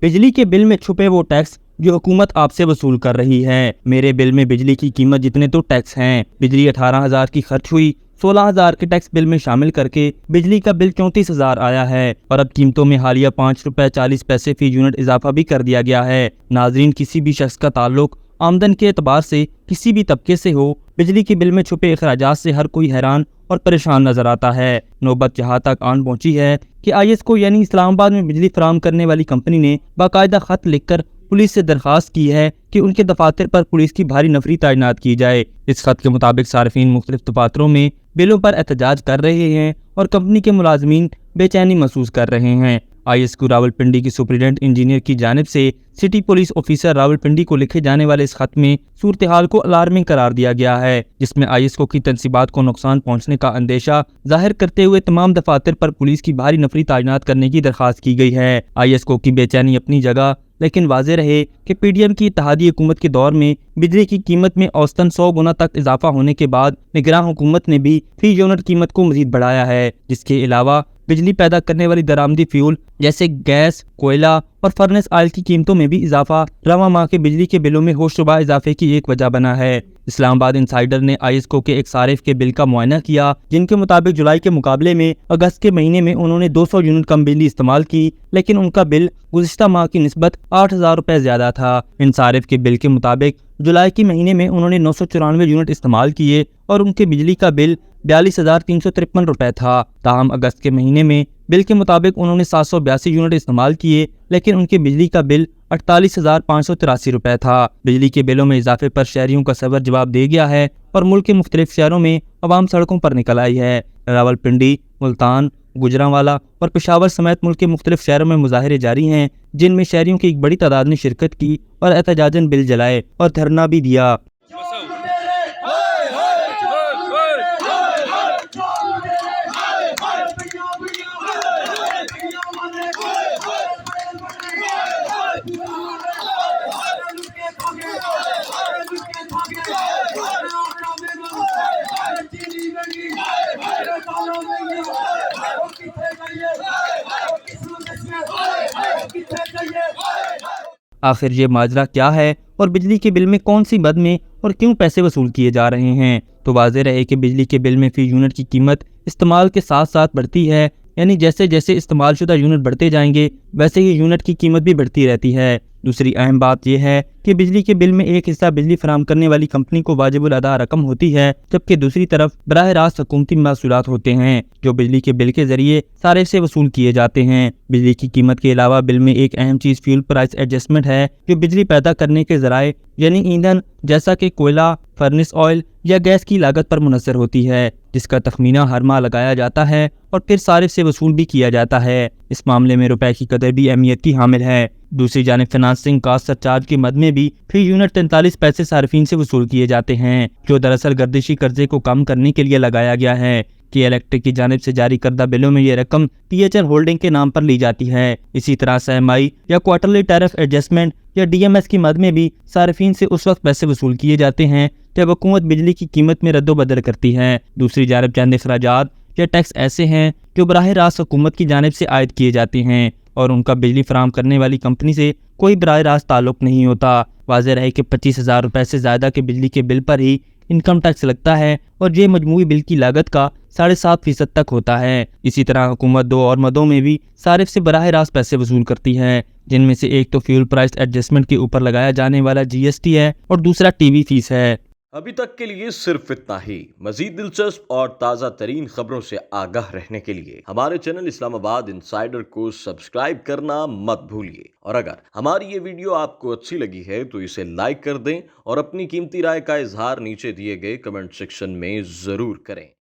बिजली के बिल में छुपे वो टैक्स जो हुकूमत आपसे वसूल कर रही है। मेरे बिल में बिजली की कीमत जितने तो टैक्स हैं। बिजली 18,000 की खर्च हुई, 16,000 के टैक्स बिल में शामिल करके बिजली का बिल 34,000 आया है। और अब कीमतों में हालिया 5 रुपए 40 पैसे फी यूनिट इजाफा भी कर दिया गया है। नाजरीन, किसी भी शख्स का ताल्लुक आमदन के एतबार से किसी भी तबके से हो, बिजली के बिल में छुपे अखराजात से हर कोई हैरान और परेशान नजर आता है। नौबत यहाँ तक आन पहुंची है कि IESCO यानी इस्लामाबाद में बिजली फराहम करने वाली कंपनी ने बाकायदा खत लिखकर पुलिस से दरखास्त की है कि उनके दफातर पर पुलिस की भारी नफरी तैनात की जाए। इस खत के मुताबिक सार्फिन मुख्तलिफ दफातरों में बिलों पर एहतजाज कर रहे हैं और कंपनी के मुलाजमीन बेचैनी महसूस कर रहे हैं। IESCO रावलपिंडी की सुपरिटेंडेंट इंजीनियर की जानिब से सिटी पुलिस ऑफिसर रावलपिंडी को लिखे जाने वाले इस खत में सूरत हाल को अलार्मिंग करार दिया गया है, जिसमें IESCO की तनसीबात को नुकसान पहुंचने का अंदेशा जाहिर करते हुए तमाम दफातर पर पुलिस की भारी नफरी तैनात करने की दरखास्त की गई है। IESCO की बेचैनी अपनी जगह, लेकिन वाज़ेह रहे कि PDM की इत्तेहादी हुकूमत के दौर में बिजली की कीमत में औसतन 100 गुना तक इजाफा होने के बाद निगरान हुकूमत ने भी फी यूनिट कीमत को मजीद बढ़ाया है। जिसके अलावा बिजली पैदा करने वाली दरामदी फ्यूल जैसे गैस, कोयला और फर्नेस ऑयल की कीमतों में भी इजाफा रवां माह के बिजली के बिलों में होशरुबा इजाफे की एक वजह बना है। इस्लामाबाद इंसाइडर ने IESCO के एक सारिफ के बिल का मुआयना किया, जिनके मुताबिक जुलाई के मुकाबले में अगस्त के महीने में उन्होंने 200 यूनिट कम बिजली इस्तेमाल की, लेकिन उनका बिल गुज़िश्ता माह की निस्बत 8,000 रुपए ज्यादा था। इंसारिफ के बिल के मुताबिक जुलाई के महीने में उन्होंने 994 यूनिट इस्तेमाल किए और उनके बिजली का बिल 42,353 रुपए था। ताहम अगस्त के महीने में बिल के मुताबिक उन्होंने 782 यूनिट इस्तेमाल किए, लेकिन उनके बिजली का बिल 48,583 रुपए था। बिजली के बिलों में इजाफे पर शहरियों का सबर जवाब दे गया है और मुल्क के मुख्तलिफ शहरों में अवाम सड़कों पर निकल आई है। रावलपिंडी, मुल्तान, गुजरांवाला और पेशावर समेत मुल्क के मुख्तलिफ शहरों में मुजाहिरे जारी हैं, जिनमें शहरियों की एक बड़ी तादाद ने शिरकत की और एहतजाजन बिल जलाए और धरना भी दिया। आखिर ये माजरा क्या है और बिजली के बिल में कौन सी मद में और क्यों पैसे वसूल किए जा रहे हैं? तो वाज़ेह रहे कि बिजली के बिल में फी यूनिट की कीमत इस्तेमाल के साथ साथ बढ़ती है, यानी जैसे जैसे इस्तेमाल शुदा यूनिट बढ़ते जाएंगे वैसे ही यूनिट की कीमत भी बढ़ती रहती है। दूसरी अहम बात यह है कि बिजली के बिल में एक हिस्सा बिजली फराहम करने वाली कंपनी को वाजिबुल अदा रकम होती है, जबकि दूसरी तरफ बराह रास्त हुकूमती महसूलात होते हैं जो बिजली के बिल के जरिए सारे से वसूल किए जाते हैं। बिजली की कीमत के अलावा बिल में एक अहम चीज फ्यूल प्राइस एडजस्टमेंट है, जो बिजली पैदा करने के जराए यानी ईंधन जैसा कि कोयला, फर्नेस ऑयल या गैस की लागत पर मुनसर होती है, जिसका तखमीना हर माह लगाया जाता है और फिर सारिफ से वसूल भी किया जाता है। इस मामले में रुपए की कदर भी अहमियत की हामिल है। दूसरी जानिब फाइनेंसिंग कास्ट सरचार्ज की मद में भी फी यूनिट 43 पैसे सार्फिन से वसूल किए जाते हैं, जो दरअसल गर्दिशी कर्जे को कम करने के लिए लगाया गया है। कि इलेक्ट्रिक की जानिब से जारी करदा बिलों में ये रकम THL होल्डिंग के नाम पर ली जाती है। इसी तरह सहमाई या क्वार्टरली टैरिफ एडजस्टमेंट या DMS की मद में भी सार्फिन से उस वक्त पैसे वसूल किए जाते हैं जब हुकूमत बिजली की कीमत में रद्दोबदल करती है। दूसरी जानिब चंद अखराजात या टैक्स ऐसे हैं जो बराह रास्त हुकूमत की जानिब से आयद किए जाते हैं और उनका बिजली फराहम करने वाली कंपनी से कोई बराह रास्त ताल्लुक नहीं होता। वाज़ेह रहे कि 25,000 रुपए से ज्यादा के बिजली के बिल पर ही इनकम टैक्स लगता है और ये मजमूई बिल की लागत का 7.5% तक होता है। इसी तरह हुकूमत दो और मदों में भी सारिफ से बराह रास्त पैसे वसूल करती है, जिनमें से एक तो फ्यूल प्राइस एडजस्टमेंट के ऊपर लगाया जाने वाला GST है और दूसरा TV फीस है। अभी तक के लिए सिर्फ इतना ही। मजीद दिलचस्प और ताज़ा तरीन खबरों से आगाह रहने के लिए हमारे चैनल इस्लामाबाद इंसाइडर को सब्सक्राइब करना मत भूलिए। और अगर हमारी ये वीडियो आपको अच्छी लगी है तो इसे लाइक कर दें और अपनी कीमती राय का इजहार नीचे दिए गए कमेंट सेक्शन में ज़रूर करें।